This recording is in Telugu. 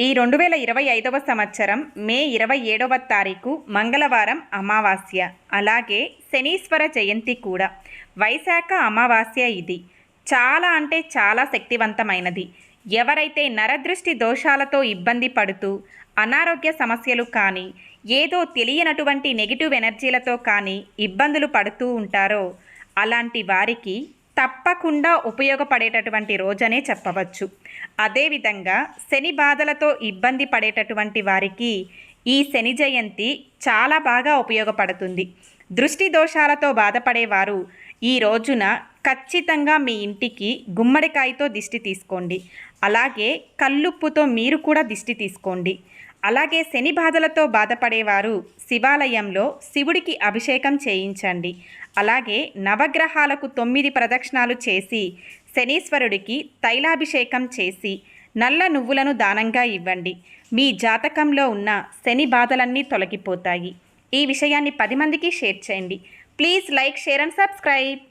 ఈ 2025వ సంవత్సరం మే 27వ తారీఖు మంగళవారం అమావాస్య. అలాగే శనీశ్వర జయంతి కూడా. వైశాఖ అమావాస్య ఇది. చాలా అంటే చాలా శక్తివంతమైనది. ఎవరైతే నరదృష్టి దోషాలతో ఇబ్బంది పడుతూ అనారోగ్య సమస్యలు కానీ ఏదో తెలియనటువంటి నెగిటివ్ ఎనర్జీలతో కానీ ఇబ్బందులు పడుతూ ఉంటారో అలాంటి వారికి తప్పకుండా ఉపయోగపడేటటువంటి రోజనే చెప్పవచ్చు. అదేవిధంగా శని బాధలతో ఇబ్బంది పడేటటువంటి వారికి ఈ శని జయంతి చాలా బాగా ఉపయోగపడుతుంది. దృష్టి దోషాలతో బాధపడేవారు ఈ రోజున ఖచ్చితంగా మీ ఇంటికి గుమ్మడికాయతో దిష్టి తీసుకోండి. అలాగే కల్లుప్పుతో మీరు కూడా దిష్టి తీసుకోండి. అలాగే శని బాధలతో బాధపడేవారు శివాలయంలో శివుడికి అభిషేకం చేయించండి. అలాగే నవగ్రహాలకు 9 ప్రదక్షిణాలు చేసి శనీశ్వరుడికి తైలాభిషేకం చేసి నల్ల నువ్వులను దానంగా ఇవ్వండి. మీ జాతకంలో ఉన్న శని బాధలన్నీ తొలగిపోతాయి. ఈ విషయాన్ని 10 మందికి షేర్ చేయండి. Please like, share and subscribe.